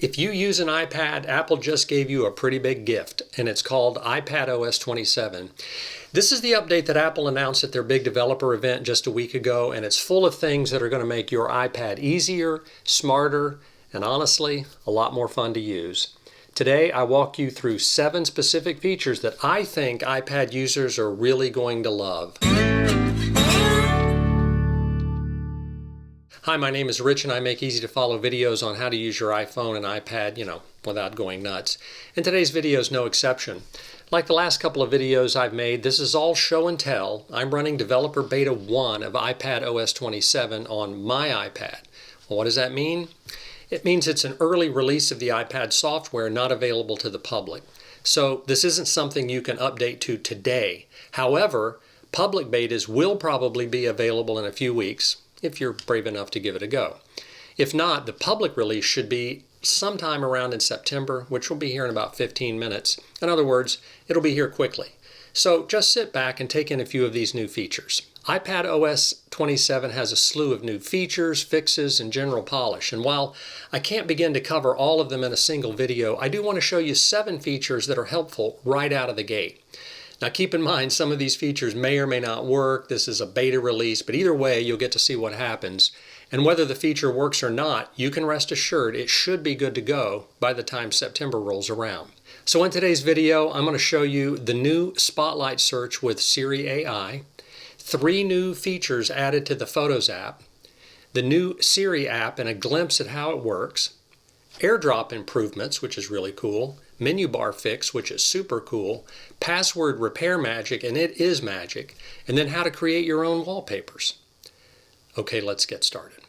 If you use an iPad, Apple just gave you a pretty big gift, and it's called iPadOS 27. This is the update that Apple announced at their big developer event just a week ago, and it's full of things that are going to make your iPad easier, smarter, and honestly, a lot more fun to use. Today, I walk you through 7 specific features that I think iPad users are really going to love. Hi, my name is Rich and I make easy to follow videos on how to use your iPhone and iPad, without going nuts. And today's video is no exception. Like the last couple of videos I've made, this is all show and tell. I'm running developer beta 1 of iPadOS 27 on my iPad. Well, what does that mean? It means it's an early release of the iPad software not available to the public. So this isn't something you can update to today. However, public betas will probably be available in a few weeks, if you're brave enough to give it a go. If not, the public release should be sometime around in September, which will be here in about 15 minutes. In other words, it'll be here quickly. So just sit back and take in a few of these new features. iPadOS 27 has a slew of new features, fixes, and general polish. And while I can't begin to cover all of them in a single video, I do want to show you 7 features that are helpful right out of the gate. Now keep in mind, some of these features may or may not work. This is a beta release, but either way, you'll get to see what happens. And whether the feature works or not, you can rest assured it should be good to go by the time September rolls around. So in today's video, I'm going to show you the new Spotlight search with Siri AI, 3 new features added to the Photos app, the new Siri app and a glimpse at how it works, AirDrop improvements, which is really cool, menu bar fix, which is super cool, password repair magic, and it is magic, and then how to create your own wallpapers. Okay, let's get started.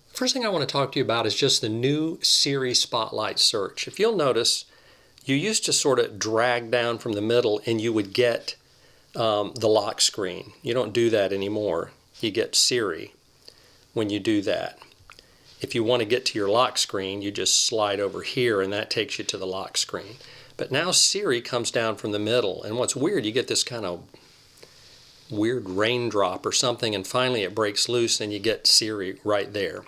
First thing I want to talk to you about is just the new Siri Spotlight search. If you'll notice, you used to sort of drag down from the middle and you would get the lock screen. You don't do that anymore. You get Siri when you do that. If you want to get to your lock screen, you just slide over here and that takes you to the lock screen. But now Siri comes down from the middle, and what's weird, you get this kind of weird raindrop or something, and finally it breaks loose and you get Siri right there.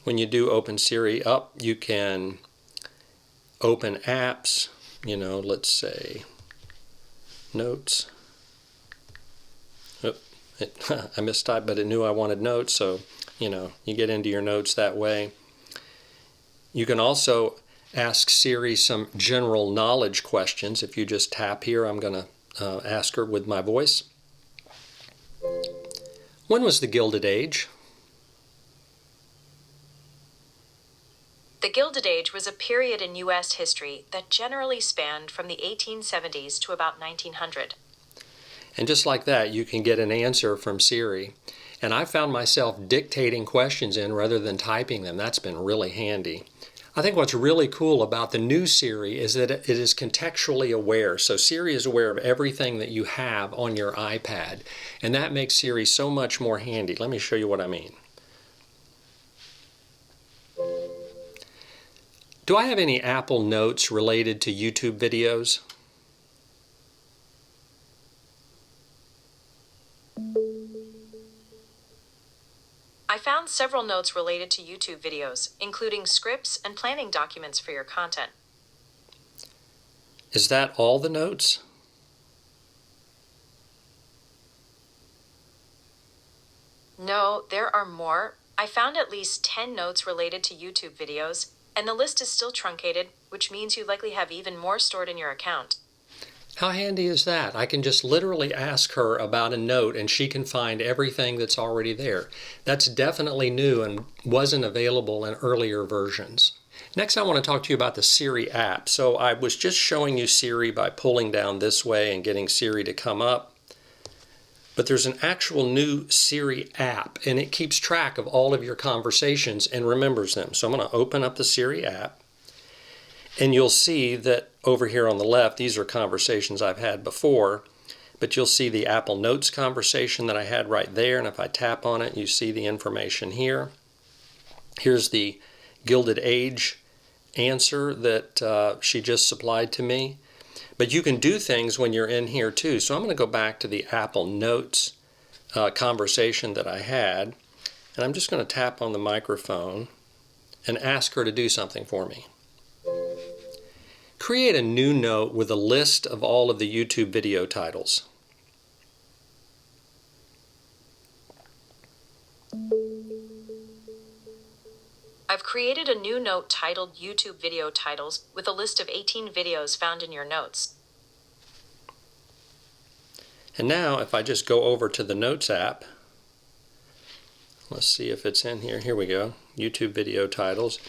When you do open Siri up, you can open apps, let's say Notes. Oh, I mistyped, but it knew I wanted Notes, so you get into your notes that way. You can also ask Siri some general knowledge questions. If you just tap here, I'm going to ask her with my voice. When was the Gilded Age? The Gilded Age was a period in U.S. history that generally spanned from the 1870s to about 1900. And just like that, you can get an answer from Siri. And I found myself dictating questions in rather than typing them. That's been really handy. I think what's really cool about the new Siri is that it is contextually aware. So Siri is aware of everything that you have on your iPad. And that makes Siri so much more handy. Let me show you what I mean. Do I have any Apple Notes related to YouTube videos? I found several notes related to YouTube videos, including scripts and planning documents for your content. Is that all the notes? No, there are more. I found at least 10 notes related to YouTube videos, and the list is still truncated, which means you likely have even more stored in your account. How handy is that? I can just literally ask her about a note and she can find everything that's already there. That's definitely new and wasn't available in earlier versions. Next, I want to talk to you about the Siri app. So I was just showing you Siri by pulling down this way and getting Siri to come up. But there's an actual new Siri app and it keeps track of all of your conversations and remembers them. So I'm going to open up the Siri app. And you'll see that over here on the left, these are conversations I've had before, but you'll see the Apple Notes conversation that I had right there, and if I tap on it, you see the information here. Here's the Gilded Age answer that she just supplied to me. But you can do things when you're in here too. So I'm going to go back to the Apple Notes conversation that I had, and I'm just going to tap on the microphone and ask her to do something for me. create a new note with a list of all of the YouTube video titles. I've created a new note titled YouTube Video Titles with a list of 18 videos found in your notes. And now if I just go over to the Notes app, let's see if it's in here. Here we go, YouTube Video Titles.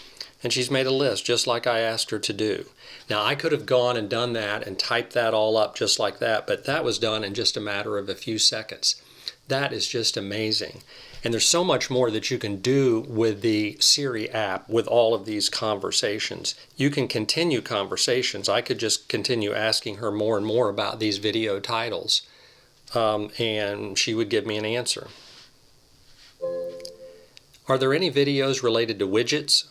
And she's made a list just like I asked her to do. Now I could have gone and done that and typed that all up just like that, but that was done in just a matter of a few seconds. That is just amazing. And there's so much more that you can do with the Siri app with all of these conversations. You can continue conversations. I could just continue asking her more and more about these video titles, and she would give me an answer. Are there any videos related to widgets?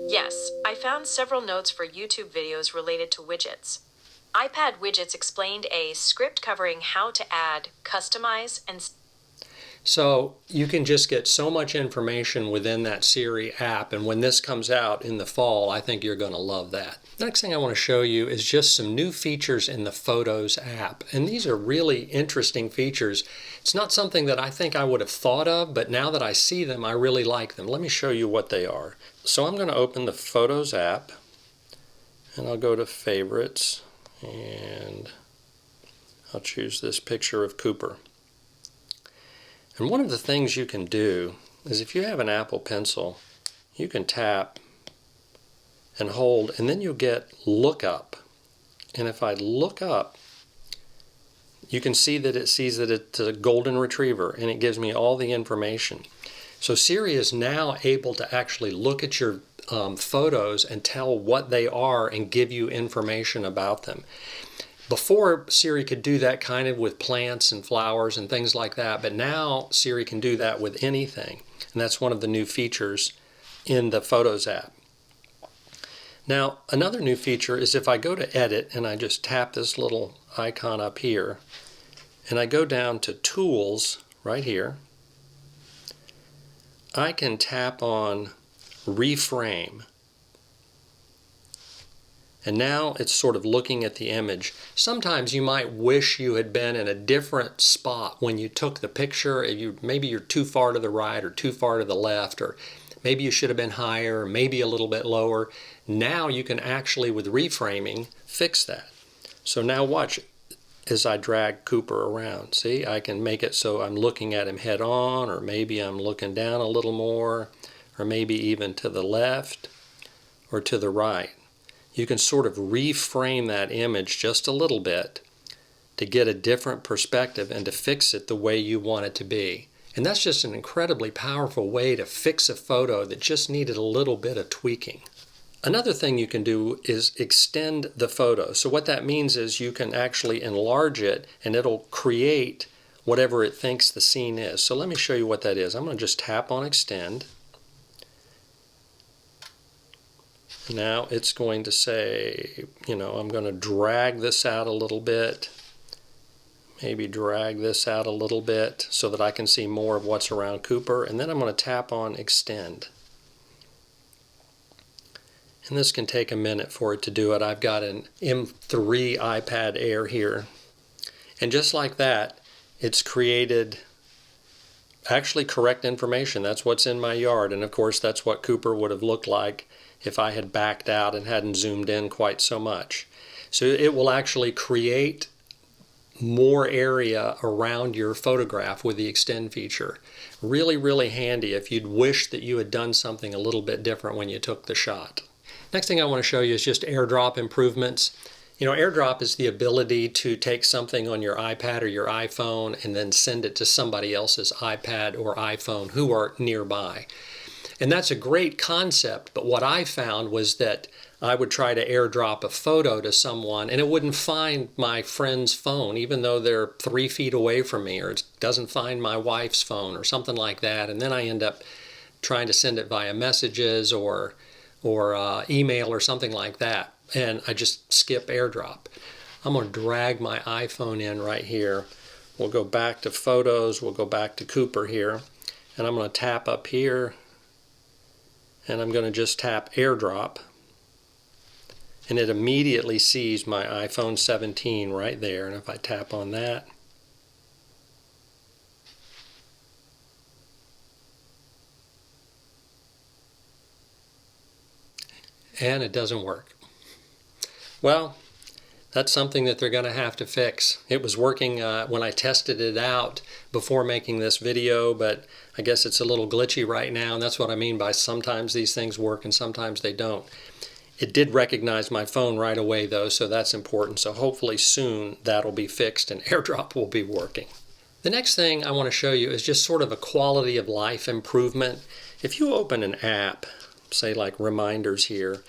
Yes, I found several notes for YouTube videos related to widgets. iPad Widgets explained a script covering how to add, customize, and... So you can just get so much information within that Siri app, and when this comes out in the fall, I think you're going to love that. Next thing I want to show you is just some new features in the Photos app, and these are really interesting features. It's not something that I think I would have thought of, but now that I see them, I really like them. Let me show you what they are. So I'm going to open the Photos app, and I'll go to Favorites, and I'll choose this picture of Cooper. And one of the things you can do is if you have an Apple Pencil, you can tap and hold, and then you'll get Look Up. And if I look up, you can see that it sees that it's a golden retriever, and it gives me all the information. So Siri is now able to actually look at your photos and tell what they are and give you information about them. Before, Siri could do that kind of with plants and flowers and things like that, but now Siri can do that with anything. And that's one of the new features in the Photos app. Now, another new feature is if I go to Edit and I just tap this little icon up here, and I go down to Tools right here, I can tap on Reframe. And now it's sort of looking at the image. Sometimes you might wish you had been in a different spot when you took the picture. Maybe you're too far to the right or too far to the left, or maybe you should have been higher, or maybe a little bit lower. Now you can actually, with reframing, fix that. So now watch as I drag Cooper around. See, I can make it so I'm looking at him head on, or maybe I'm looking down a little more, or maybe even to the left or to the right. You can sort of reframe that image just a little bit to get a different perspective and to fix it the way you want it to be. And that's just an incredibly powerful way to fix a photo that just needed a little bit of tweaking. Another thing you can do is extend the photo. So what that means is you can actually enlarge it and it'll create whatever it thinks the scene is. So let me show you what that is. I'm going to just tap on Extend. Now it's going to say, I'm going to drag this out a little bit, maybe drag this out a little bit so that I can see more of what's around Cooper, and then I'm going to tap on Extend. And this can take a minute for it to do it. I've got an M3 iPad Air here, and just like that, it's created actually correct information. That's what's in my yard, and of course that's what Cooper would have looked like if I had backed out and hadn't zoomed in quite so much. So it will actually create more area around your photograph with the Extend feature. Really, really handy if you'd wish that you had done something a little bit different when you took the shot. Next thing I want to show you is just AirDrop improvements. AirDrop is the ability to take something on your iPad or your iPhone and then send it to somebody else's iPad or iPhone who are nearby. And that's a great concept, but what I found was that I would try to AirDrop a photo to someone and it wouldn't find my friend's phone, even though they're 3 feet away from me, or it doesn't find my wife's phone or something like that. And then I end up trying to send it via messages or email or something like that. And I just skip AirDrop. I'm going to drag my iPhone in right here. We'll go back to Photos. We'll go back to Cooper here. and I'm going to tap up here, and I'm going to just tap AirDrop, and it immediately sees my iPhone 17 right there. And if I tap on that, and it doesn't work. Well, that's something that they're going to have to fix. It was working when I tested it out before making this video, but I guess it's a little glitchy right now, and that's what I mean by sometimes these things work and sometimes they don't. It did recognize my phone right away though, so that's important. So hopefully soon that'll be fixed and AirDrop will be working. The next thing I want to show you is just sort of a quality of life improvement. If you open an app, say like Reminders here,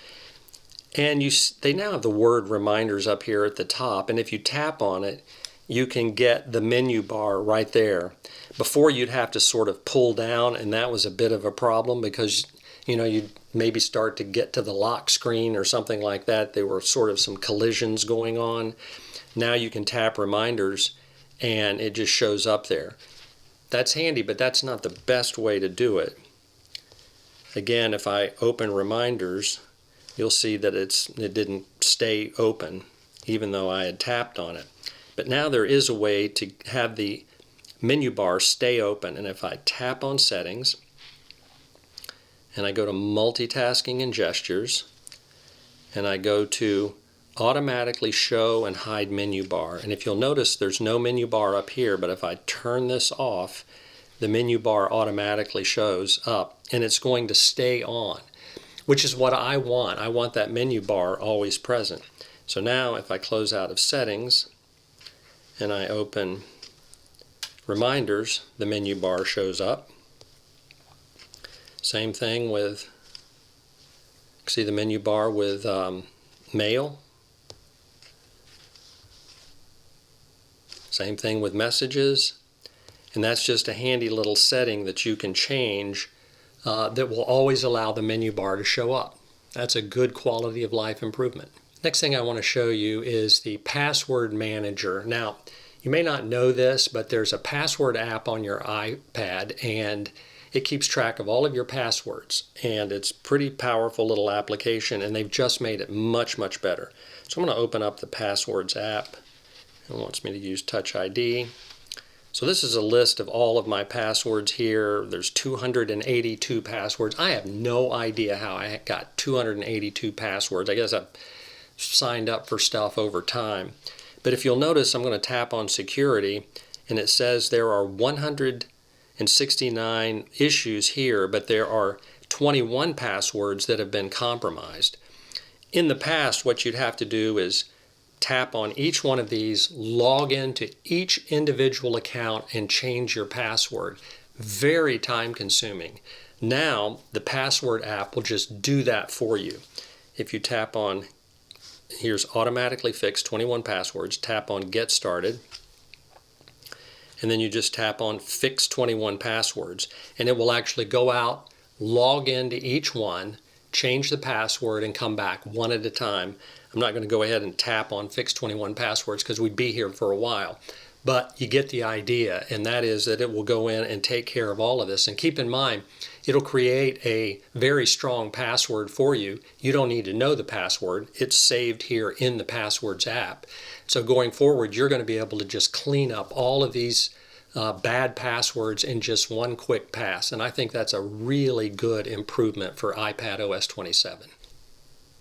and they now have the word Reminders up here at the top, and if you tap on it, you can get the menu bar right there. Before you'd have to sort of pull down, and that was a bit of a problem because you'd maybe start to get to the lock screen or something like that. There were sort of some collisions going on. Now you can tap Reminders and it just shows up there. That's handy, but that's not the best way to do it. Again, if I open Reminders, you'll see that it didn't stay open even though I had tapped on it. But now there is a way to have the menu bar stay open, and if I tap on Settings and I go to Multitasking and Gestures and I go to Automatically Show and Hide Menu Bar, and if you'll notice there's no menu bar up here, but if I turn this off, the menu bar automatically shows up and it's going to stay on, which is what I want. I want that menu bar always present. So now if I close out of Settings and I open Reminders, the menu bar shows up. Same thing with, see the menu bar with Mail. Same thing with Messages. And that's just a handy little setting that you can change that will always allow the menu bar to show up. That's a good quality of life improvement. Next thing I want to show you is the Password Manager. Now, you may not know this, but there's a password app on your iPad and it keeps track of all of your passwords. And it's a pretty powerful little application, and they've just made it much, much better. So I'm going to open up the Passwords app. It wants me to use Touch ID. So this is a list of all of my passwords here. There's 282 passwords. I have no idea how I got 282 passwords. I guess I've signed up for stuff over time. But if you'll notice, I'm going to tap on Security, and it says there are 169 issues here, but there are 21 passwords that have been compromised. In the past, what you'd have to do is tap on each one of these, log into each individual account, and change your password. Very time consuming. Now, the Password app will just do that for you. If you tap on, here's Automatically Fix 21 Passwords, tap on Get Started, and then you just tap on Fix 21 Passwords, and it will actually go out, log into each one, change the password, and come back one at a time. I'm not going to go ahead and tap on Fix 21 Passwords because we'd be here for a while. But you get the idea, and that is that it will go in and take care of all of this. And keep in mind, it'll create a very strong password for you. You don't need to know the password. It's saved here in the Passwords app. So going forward, you're going to be able to just clean up all of these bad passwords in just one quick pass. And I think that's a really good improvement for iPadOS 27.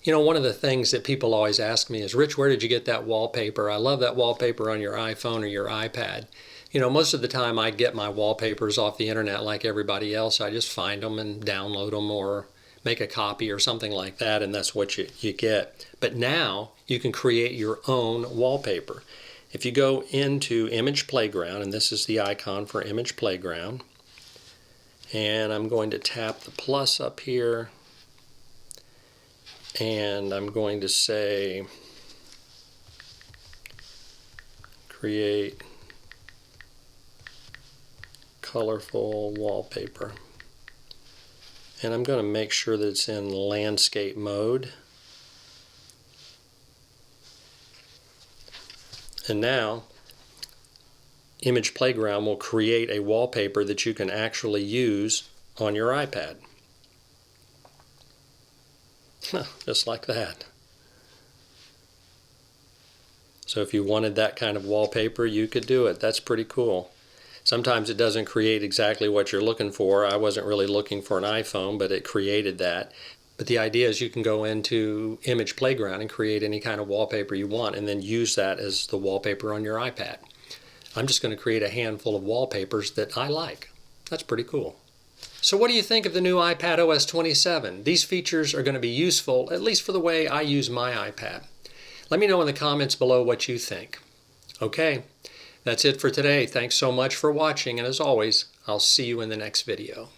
You know, one of the things that people always ask me is, Rich, where did you get that wallpaper? I love that wallpaper on your iPhone or your iPad. You know, most of the time I get my wallpapers off the internet like everybody else. I just find them and download them or make a copy or something like that, and that's what you get. But now you can create your own wallpaper. If you go into Image Playground, and this is the icon for Image Playground, and I'm going to tap the plus up here, and I'm going to say create colorful wallpaper. And I'm going to make sure that it's in landscape mode. And now Image Playground will create a wallpaper that you can actually use on your iPad. Just like that. So if you wanted that kind of wallpaper, you could do it. That's pretty cool. Sometimes it doesn't create exactly what you're looking for. I wasn't really looking for an iPhone, but it created that. But the idea is you can go into Image Playground and create any kind of wallpaper you want and then use that as the wallpaper on your iPad. I'm just going to create a handful of wallpapers that I like. That's pretty cool. So what do you think of the new iPadOS 27? These features are going to be useful, at least for the way I use my iPad. Let me know in the comments below what you think. Okay, that's it for today. Thanks so much for watching, and as always, I'll see you in the next video.